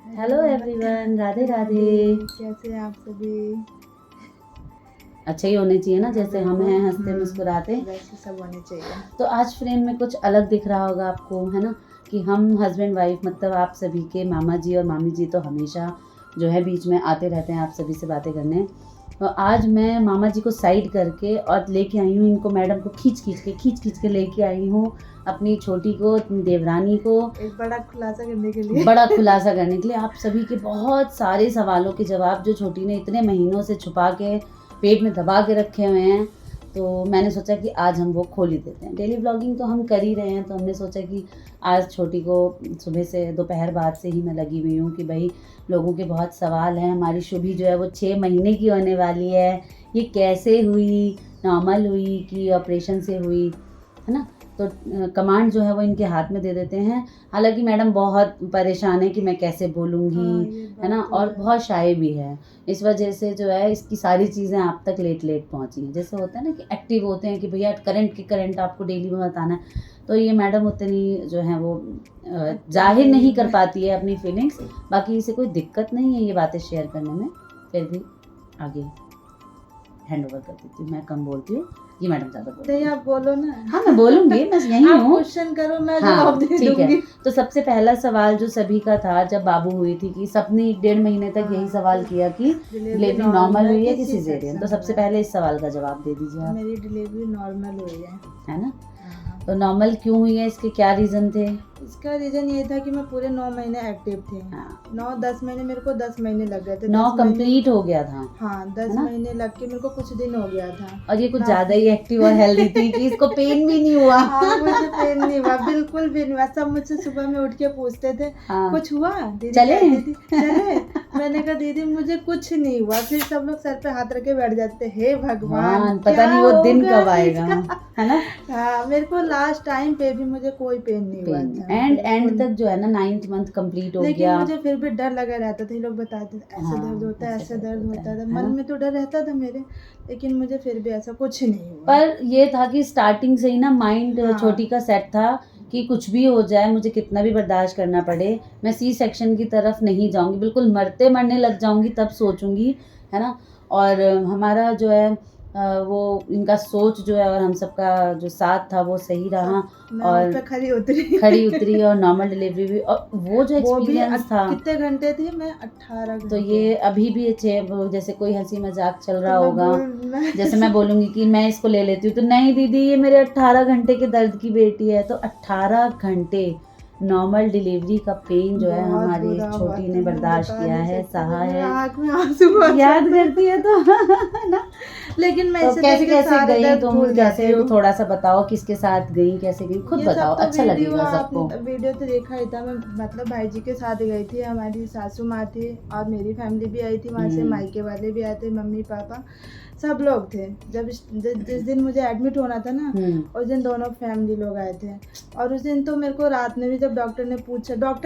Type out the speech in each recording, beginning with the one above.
Hello everyone, Radhe Radhe. कैसे हैं आप सभी? अच्छा ही होने चाहिए ना, जैसे हम हैं हंसते मुस्कुराते, वैसे सब होने चाहिए। तो आज फ्रेम में कुछ अलग दिख रहा होगा आपको, है ना, कि हम हस्बैंड वाइफ मतलब आप सभी के मामा जी और मामी जी तो हमेशा जो है बीच में आते रहते हैं आप सभी से बातें करने। तो आज मैं मामा जी को साइड करके और लेके आई हूँ इनको, मैडम को खींच के लेके आई हूँ अपनी छोटी को, देवरानी को, एक बड़ा खुलासा करने के लिए आप सभी के बहुत सारे सवालों के जवाब जो छोटी ने इतने महीनों से छुपा के पेट में दबा के रखे हुए हैं। तो मैंने सोचा कि आज हम वो खोल ही देते हैं। डेली ब्लॉगिंग तो हम कर ही रहे हैं, तो हमने सोचा कि आज छोटी को सुबह से दोपहर बाद से ही मैं लगी हुई हूँ कि भाई लोगों के बहुत सवाल हैं। हमारी शुभी जो है वो 6 महीने की होने वाली है, ये कैसे हुई, नॉर्मल हुई कि ऑपरेशन से हुई, है ना। तो कमांड जो है वो इनके हाथ में दे देते हैं। हालांकि मैडम बहुत परेशान है कि मैं कैसे बोलूँगी, है ना, और बहुत शाय भी है। इस वजह से जो है इसकी सारी चीज़ें आप तक लेट पहुँची हैं। जैसे होता है ना कि एक्टिव होते हैं कि भैया करंट आपको डेली में बताना है, तो ये मैडम उतनी जो है वो जाहिर नहीं कर पाती है अपनी फीलिंग्स। बाकी इसे कोई दिक्कत नहीं है ये बातें शेयर करने में, फिर भी आगे हैंड ओवर कर देती हूँ। मैं कम बोलती हूँ, ये मैडम ज़्यादा बोलती नहीं, आप बोलो ना। हाँ मैं बोलूँगी, मैं यही आप हूँ। क्वेश्चन करो, मैं हाँ जवाब दे ठीक है। दूंगी। तो सबसे पहला सवाल जो सभी का था जब बाबू हुई थी कि सबने 1.5 महीने तक यही सवाल किया कि डिलीवरी नॉर्मल हुई है कि सिजेरियन। तो सबसे पहले इस सवाल का जवाब दे दीजिए आप। मेरी डिलीवरी नॉर्मल हुई है ना। तो नॉर्मल क्यों हुई है, इसके क्या रीज़न थे? इसका रीजन ये था कि मैं पूरे 9 महीने एक्टिव थी। हाँ। 9-10 महीने, मेरे को 10 महीने लग गए थे। 9 कंप्लीट हो गया था। हाँ, 10 महीने लग के मेरे को कुछ दिन हो गया था। और ये कुछ ज़्यादा ही एक्टिव और हेल्दी थी कि इसको पेन भी नहीं हुआ। हाँ, मुझे पेन नहीं हुआ, बिल्कुल भी नहीं हुआ। सब मुझसे सुबह में उठ के पूछते थे हाँ। कुछ हुआ दीदी? चले मैंने कहा दीदी मुझे कुछ नहीं हुआ। फिर सब लोग सर पे हाथ रख के बैठ जाते, हे भगवान पता नहीं वो दिन कब आएगा, है ना। हाँ, मेरे को लास्ट टाइम पे भी मुझे कोई पेन नहीं हुआ था। एंड तक जो है ना 9th मंथ कंप्लीट हो लेकिन गया। मुझे फिर भी डर लगा रहता था। ये लोग बताते थे ऐसे दर्द होता है, ऐसे दर्द होता था। मन में तो डर रहता था मेरे, लेकिन मुझे फिर भी ऐसा कुछ नहीं हुआ। पर ये था कि स्टार्टिंग से ही ना माइंड छोटी का सेट था कि कुछ भी हो जाए, मुझे कितना भी बर्दाश्त करना पड़े, मैं सी सेक्शन की तरफ नहीं जाऊंगी, बिल्कुल मरने लग जाऊंगी तब सोचूंगी, है ना। और हमारा जो है वो इनका सोच जो है और हम सबका जो साथ था वो सही रहा। और खड़ी उतरी और नॉर्मल डिलीवरी भी। और वो जो एक्सपीरियंस था, कितने घंटे थी मैं? 18 घंटे। तो ये अभी भी जैसे कोई हंसी मजाक चल रहा होगा, जैसे मैं बोलूंगी कि मैं इसको ले लेती हूँ, तो नहीं दीदी ये मेरे 18 घंटे के दर्द की बेटी है। तो 18 घंटे नॉर्मल डिलीवरी का पेन जो है हमारी छोटी ने बर्दाश्त किया है, सहा है। याद करती है तो ना। लेकिन मैं तो कैसे गई तुम, कैसे थोड़ा सा बताओ, किसके साथ गई, कैसे गई, खुद बताओ, अच्छा लगेगा सबको। वीडियो तो देखा ही था मैं, मतलब भाई जी के साथ गई थी। हमारी सासू माँ थी और मेरी फैमिली भी आई थी वहाँ से, मायके वाले भी आए थे, मम्मी पापा सब लोग थे। जब जिस दिन मुझे एडमिट होना था ना, उस दिन दोनों फैमिली लोग आए थे। और उस दिन तो मेरे को रात में भी जब डॉक्टर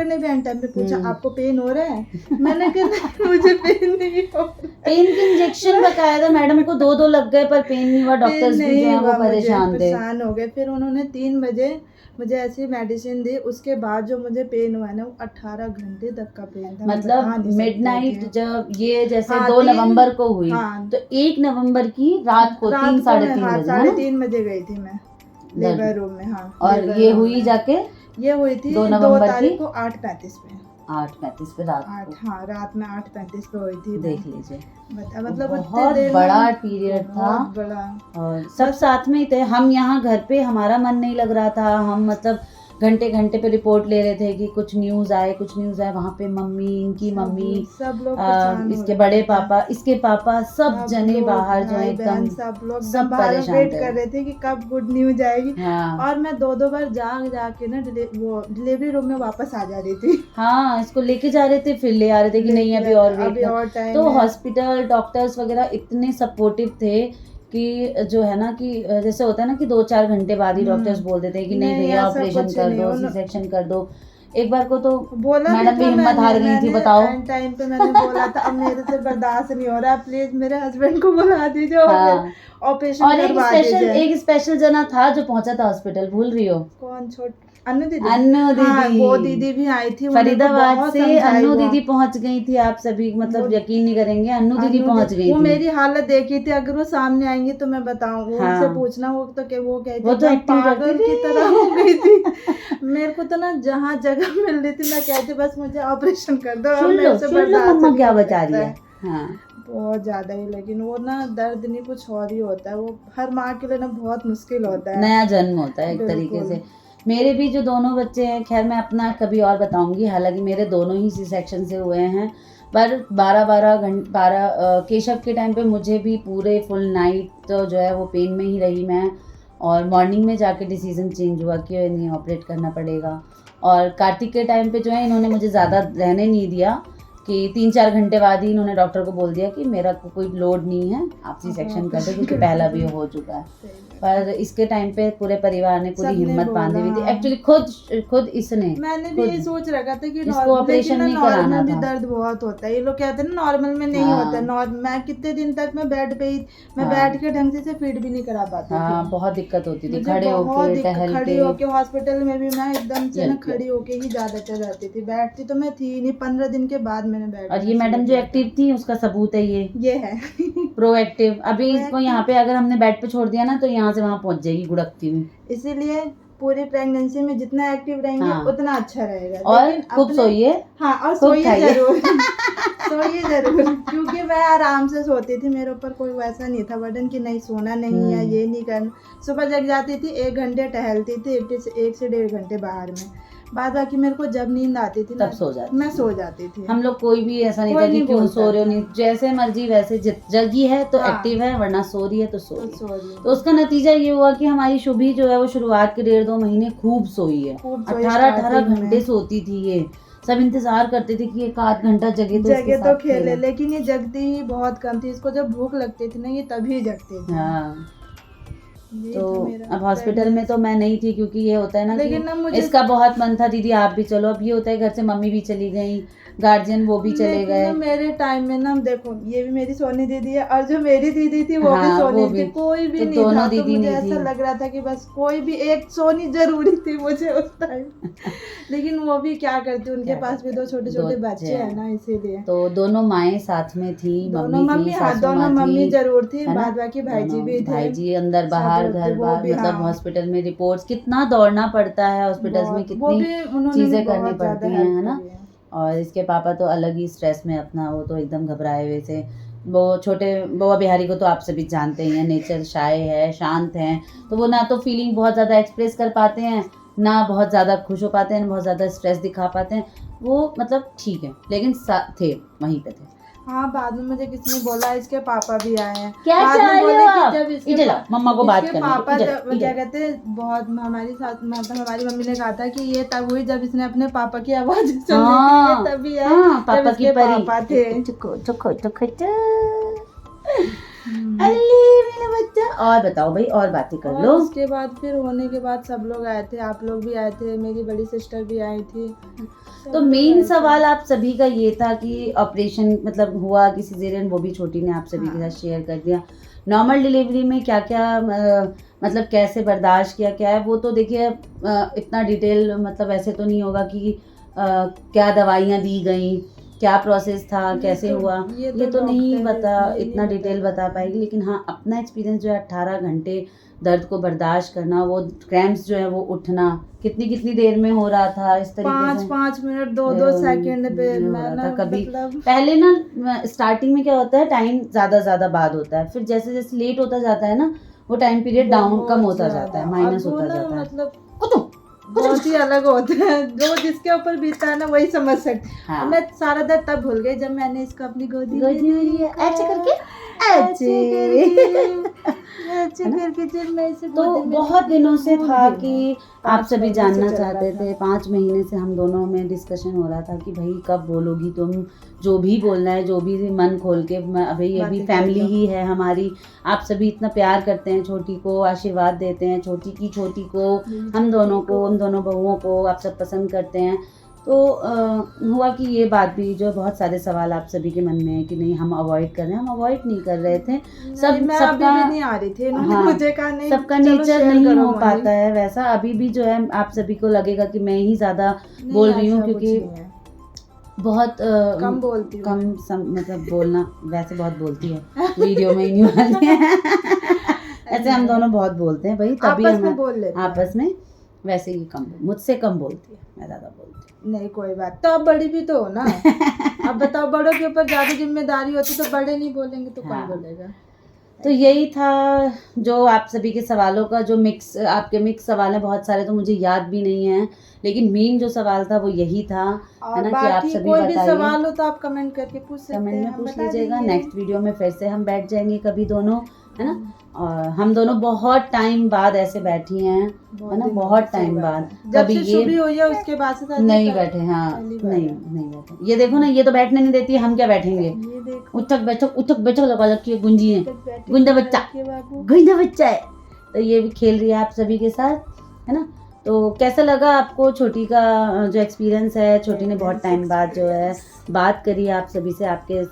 ने भी एंड टाइम पे पूछा आपको पेन हो रहा है, मैंने कहा मुझे पेन नहीं हो रहा। पेन के इंजेक्शन बकायदा मैडम को 2 लग गए पर पेन नहीं हुआ। डॉक्टर्स भी जो है वो परेशान हो गए। फिर उन्होंने 3 बजे मुझे ऐसी मेडिसिन दी। उसके बाद जो मुझे पेन हुआ ना, वो 18 घंटे तक का पेन था। मतलब मिडनाइट जब ये जैसे 2 नवंबर को हुई, तो 1 नवंबर की रात को 3-3:30 बजे गई थी मैं लेबर रूम में। हाँ, और ये हुई जाके ये हुई थी 2 नवंबर की को 8:35 पे। 8:35 पे रात को। हाँ, रात में 8:35 पे हुई थी। देख लीजिए, मतलब बहुत बड़ा पीरियड था। और सब साथ में ही थे। हम यहाँ घर पे हमारा मन नहीं लग रहा था, हम मतलब घंटे घंटे पे रिपोर्ट ले रहे थे कि कुछ न्यूज़ आए। वहाँ पे मम्मी, इनकी मम्मी, सब लोग, इसके बड़े पापा, इसके पापा, सब जने बाहर जो है एकदम सब परेशान वेट कर रहे थे कि कब गुड न्यूज आएगी। हाँ। और मैं 2 बार जाके ना वो डिलीवरी रूम में वापस आ जा रही थी। हाँ, इसको लेके जा रहे थे, फिर ले आ रहे थे कि नहीं अभी और वेट। तो हॉस्पिटल डॉक्टर्स वगैरह इतने सपोर्टिव थे कि जो है ना कि जैसे होता है ना कि 2-4 घंटे बाद ही डॉक्टर्स बोल देते हैं कि नहीं भैया ऑपरेशन कर दो, सी सेक्शन कर दो। एक बार को तो मैडम भी हिम्मत हार गई थी, बताओ। टाइम पे मैंने बोला था अब मेरे से बर्दाश्त नहीं हो रहा, प्लीज मेरे हस्बैंड को बुला दीजिए ऑपरेशन और एक स्पेशल जना था जो पहुंचा था हॉस्पिटल, भूल रही हो? कौन? अन्नू दीदी हाँ, वो दीदी भी आई थी, उन्होंने तो फरीदाबाद बहुत से समझाई अन्नू वो। दीदी पहुंच गई थी। आप सभी मतलब यकीन नहीं करेंगे, अन्नू दीदी पहुंच गई वो थी। मेरी हालत देखी थी, अगर वो सामने आएंगी तो मैं बताऊं, वो हाँ। उनसे पूछना, वो तो वो कहती वो तो एकदम एक्टिंग करती पागल थी। की तरह हो गई थी। मेरे को तो ना जहाँ जगह मिल रही थी मैं कहती बस मुझे ऑपरेशन कर दो, अब मेरे से सुन लो बर्दाश्त मम्मा नहीं क्या हो बता रही सकता है। हाँ, बहुत ज्यादा ही, लेकिन वो ना दर्द नहीं कुछ और ही होता है, वो हर माँ के लिए ना बहुत मुश्किल होता है। नया जन्म होता है एक तरीके बिल्कुल। से। मेरे भी जो दोनों बच्चे हैं, खैर मैं अपना कभी और बताऊंगी, हालांकि मेरे दोनों ही सी सेक्शन से हुए हैं, पर 12 केशव के टाइम पे मुझे भी पूरे फुल नाइट तो जो है वो पेन में ही रही मैं, और मॉर्निंग में जाके डिसीजन चेंज हुआ कि नहीं ऑपरेट करना पड़ेगा। और कार्तिक के टाइम पे जो है इन्होंने मुझे ज़्यादा रहने नहीं दिया, कि 3-4 घंटे बाद ही इन्होंने डॉक्टर को बोल दिया कि मेरा कोई लोड नहीं है, आप सी सेक्शन कर दो, क्योंकि पहला भी हो चुका है। पर इसके टाइम पे पूरे परिवार ने पूरी सबने हिम्मत बोला, बांधी हुई थी। हाँ। एक्चुअली खुद इसने मैंने भी खुद ये सोच रखा था कि इसको ऑपरेशन नहीं कराना नॉर्मल भी था। दर्द बहुत होता है, ये लोग कहते हैं ना नॉर्मल में नहीं हाँ। होता है। मैं कितने दिन तक मैं बेड पे ही, मैं हाँ। बैठ के ढंग से फीड भी नहीं करा पाती हाँ, थी। बहुत दिक्कत होती थी, मुझे खड़े बहुत होके टहल खड़ी के। होके हॉस्पिटल में भी मैं एकदम से ना Yep, खड़ी होके ही ज्यादातर रहती थी, बैठती तो मैं थी नहीं। 15 दिन के बाद मैंने बैठ। और ये मैडम जो एक्टिव थी उसका सबूत है ये है प्रोएक्टिव। अभी इसको यहाँ पे अगर हमने बेड पे छोड़ दिया ना तो यहाँ से वहाँ पहुँच जाएगी गुड़कती हुई। इसीलिए पूरी प्रेगनेंसी में जितना एक्टिव रहेंगे हाँ। उतना अच्छा रहेगा। और लेकिन खूब अपने- सोइए। हाँ, और खूब सोइए खाइए। जरूर सोइए जरूर, क्योंकि मैं आराम से सोती थी, मेरे ऊपर कोई वैसा नहीं था बर्डन कि नहीं सोना नहीं है, ये नहीं करना। सुबह जग जाती थी, 1 घंटे टहलती थी, 1 से 1.5 घंटे बाहर में, बाद बाकी मेरे को जब नींद आती थी ना तब सो जाती मैं थी। सो जाती थी। हम लोग कोई भी ऐसा नहीं कोई था कि नहीं क्यों बोलता सो रहे हो, था। नहीं जैसे मर्जी वैसे, जगी है तो हाँ। एक्टिव है, वरना सो रही है तो सो रही है। सॉरी। तो उसका नतीजा ये हुआ कि हमारी शुभी जो है वो शुरुआत के 1.5-2 महीने खूब सोई है। खूब सोई 18 starting में। घंटे सोती थी ये। सब इंतजार करते थे कि एक आध घंटा जगे तो इसके जगह तो साथ खेले, खेले। लेकिन ये जगती ही बहुत कम थी। इसको जब भूख लगती थी ना ये तभी जगती थी। हाँ, ये तो था मेरा अब हॉस्पिटल में तो मैं नहीं थी, क्योंकि ये होता है ना लेकिन ना कि मुझे- इसका बहुत मन था दीदी आप भी चलो। अब ये होता है घर से मम्मी भी चली गई, गार्जियन वो भी चले लेकिन गए। ना मेरे टाइम में ना देखो, ये भी मेरी सोनी दीदी है और जो मेरी दीदी थी वो भी हाँ, सोनी वो थी, भी। कोई भी तो नहीं दोनों था। तो दीदी मुझे नहीं ऐसा थी। लग रहा था कि बस कोई भी एक सोनी जरूरी थी मुझे उस टाइम। लेकिन वो भी क्या करती, उनके क्या पास भी करते 2 छोटे छोटे दो बच्चे हैं। हैं ना, इसीलिए तो दोनों माएँ साथ में थी, दोनों मम्मी मम्मी, थी, हाँ सासू दोनों माँ मम्मी थी, जरूर थी, है ना? बाद बाकी भाईजी दोनों भी थे। भाईजी अंदर सब बाहर लोग थे, घर वो बार, भी, मतलब हाँ। हॉस्पिटल में रिपोर्ट्स, कितना दौड़ना पड़ता है हॉस्पिटल्स में, बहुत- वो कितनी भी उन्होंने चीजें भी करनी बहुत ज्यादा पड़ती हैं, है हेल्प ना? करी है। और इसके पापा तो अलग ही स्ट्रेस में अपना, वो तो एकदम घबराए हुए थे। वो छोटे बउआ बिहारी को तो आप सभी जानते ही हैं, नेचर शाय है, शांत हैं, तो वो ना तो फीलिंग बहुत ज़्यादा एक्सप्रेस कर पाते हैं, ना बहुत ज़्यादा खुश हो पाते हैं, ना बहुत ज़्यादा स्ट्रेस दिखा पाते हैं। वो मतलब ठीक है, लेकिन थे वहीं पे थे। हाँ, बाद में मुझे किसी ने बोला इसके पापा भी आए हैं। क्या बाद में चाह रहे बोले हो कि आप? जब इसके इधर आओ, मम्मा को बात इसके करनी है, पापा इधर, जब इधर। क्या कहते हैं, बहुत हमारी साथ मतलब हमारी मम्मी ने कहा था कि ये तब हुई जब इसने अपने पापा की आवाज सुन ली थी, हाँ, ये तभी आई हाँ, जब पापा की इसके परी। पापा थे। अल्ली मेरा बच्चा। और बताओ भाई, और बातें कर और लो। उसके बाद फिर होने के बाद सब लोग आए थे, आप लोग भी आए थे, मेरी बड़ी सिस्टर भी आई थी। सब तो लोग मेन आए थे। सवाल आप सभी का ये था कि ऑपरेशन मतलब हुआ कि सिजेरियन, वो भी छोटी ने आप सभी के हाँ। साथ शेयर कर दिया। नॉर्मल डिलीवरी में क्या क्या मतलब कैसे बर्दाश्त किया, क्या है वो तो देखिए इतना डिटेल मतलब ऐसे तो नहीं होगा कि क्या दवाइयाँ दी गई, क्या प्रोसेस था, कैसे हुआ, ये तो नहीं बता, इतना डिटेल बता पाएगी। लेकिन हाँ, अपना एक्सपीरियंस जो है 18 घंटे दर्द को बर्दाश्त करना, वो क्रैम्प्स जो है वो उठना कितनी देर में हो रहा था, इस तरीके से 5 मिनट 2 सेकंड पे हो मैं रहा ना था। कभी मतलब पहले ना स्टार्टिंग में क्या होता है, टाइम ज्यादा बाद होता है, फिर जैसे जैसे लेट होता जाता है ना वो टाइम पीरियड डाउन बहुत कम होता ज्यादा। जाता है, माइनस अब वो होता ना जाता है। मतलब बहुत ही अलग होते हैं, जो जिसके ऊपर बीता है ना वही समझ सकते। हाँ। और मैं सारा दर्द तब भूल गई जब मैंने इसको अपनी गोदी में लिया, ऐसे करके ऐसे करके जब मैं इसे तो गोदी में बहुत दिनों से भूल था गई कि मैं। आप 5 सभी महीने से जानना चल रहा चाहते था। थे। 5 महीने से हम दोनों में डिस्कशन हो रहा था कि भाई कब बोलोगी तुम, जो भी बोलना है, जो भी मन खोल के। अभी ये भी बातें कर फैमिली लो। ही है हमारी, आप सभी इतना प्यार करते हैं, छोटी को आशीर्वाद देते हैं, छोटी को, हम दोनों को, उन दोनों बहुओं को आप सब पसंद करते हैं। तो हुआ कि ये बात भी, जो बहुत सारे सवाल आप सभी के मन में है कि नहीं हम अवॉइड कर रहे हैं, हम अवॉइड नहीं कर रहे थे। मैं अभी भी नहीं आ रही थी, इन्होंने मुझे कहा नहीं, सबका चलो नेचर share नहीं करो हो मम्मी। पाता है वैसा। अभी भी जो है आप सभी को लगेगा कि मैं ही ज़्यादा बोल रही हूँ, ऐसा कुछ क्योंकि नहीं है। बहुत कम बोलती हूँ। मतलब बोलना वैसे बहुत बोलती है, वीडियो में ही नहीं बोलती है। ऐसे हम दोनों बहुत बोलते हैं भाई, तभी आपस हम में बोल लेते हैं। आपस में। वैसे ही कम, मुझसे कम बोलती है, मैं ज़्यादा बोलती हूँ। नहीं कोई बात, तो आप बड़ी भी तो हो ना। अब बताओ, बड़ों के ऊपर ज्यादा जिम्मेदारी होती तो बड़े नहीं बोलेंगे तो कौन बोलेगा। तो यही था जो आप सभी के सवालों का, जो आपके मिक्स सवाल हैं बहुत सारे, तो मुझे याद भी नहीं है, लेकिन मेन जो सवाल था वो यही था, है ना, कि आप सभी कोई भी बताइए, सवाल हो तो आप कमेंट करके पूछ सकते हैं, कमेंट में हम पूछ बता लीजिएगा। देंगे। नेक्स्ट वीडियो में फिर से हम बैठ जाएंगे कभी दोनों, है ना। और हम दोनों बहुत टाइम बाद ऐसे बैठी हैं, है ना, बहुत टाइम बाद। जब कभी से ये शुरू हुई है उसके बाद से नहीं बैठे, हाँ पहली बार नहीं है। नहीं बैठे। ये देखो ना, ये तो बैठने नहीं देती है, हम क्या बैठेंगे। ये देखो, उठक बैठक लगा रखी है, गुंजी है, गुंडा बच्चा, बाबू। गुंडा बच्चा है। तो ये भी खेल रही है आप सभी के साथ, है ना। तो कैसा लगा आपको छोटी का जो एक्सपीरियंस है? छोटी ने बहुत टाइम बाद जो है बात करी आप सभी से, आपके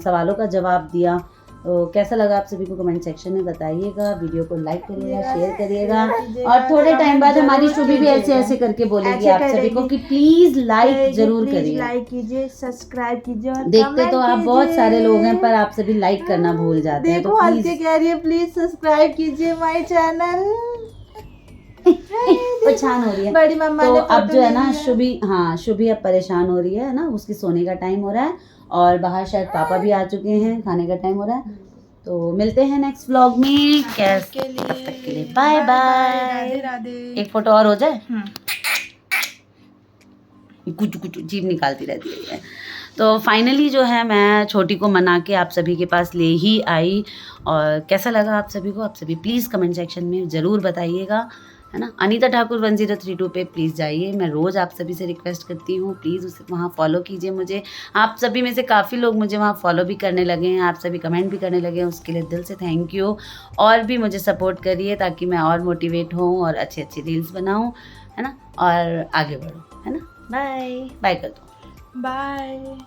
सवालों का जवाब दिया। तो कैसा लगा आप सभी को कमेंट सेक्शन में बताइएगा। वीडियो को लाइक करिएगा, शेयर करिएगा, और थोड़े टाइम बाद हमारी शुभी भी ऐसे ऐसे करके बोलेगी आप सभी को कि प्लीज लाइक जरूर करिए, लाइक कीजिए, सब्सक्राइब कीजिए। देखते तो आप बहुत सारे लोग हैं, पर आप सभी लाइक करना भूल जाते हैं। तो देखो प्लीज हल्के कह रही है, प्लीज सब्सक्राइब कीजिए माय चैनल। परेशान हो रही है बड़ी मम्मा तो ने अब फोटो जो है ले ना लिया। शुभी अब परेशान हो रही है ना, उसकी सोने का टाइम हो रहा है, और बाहर शायद पापा भी आ चुके हैं, खाने का टाइम हो रहा है। तो मिलते हैं नेक्स्ट व्लॉग में। तब तक के लिए बाय बाय। राधे राधे। एक फोटो और हो जाए, कुछ कुछ जीभ निकालती रहती है। तो फाइनली जो है मैं छोटी को मना के आप सभी के पास ले ही आई। और कैसा लगा आप सभी को, आप सभी प्लीज़ कमेंट सेक्शन में ज़रूर बताइएगा, है ना। अनीता ठाकुर 1032 पे प्लीज़ जाइए, मैं रोज़ आप सभी से रिक्वेस्ट करती हूँ, प्लीज़ उसे वहाँ फॉलो कीजिए मुझे। आप सभी में से काफ़ी लोग मुझे वहाँ फॉलो भी करने लगे हैं, आप सभी कमेंट भी करने लगे हैं, उसके लिए दिल से थैंक यू। और भी मुझे सपोर्ट करिए ताकि मैं और मोटिवेट हूँ और अच्छी अच्छी रील्स बनाऊँ, है ना, और आगे बढ़ूँ, है ना। बाय बाय कर दो। बाय।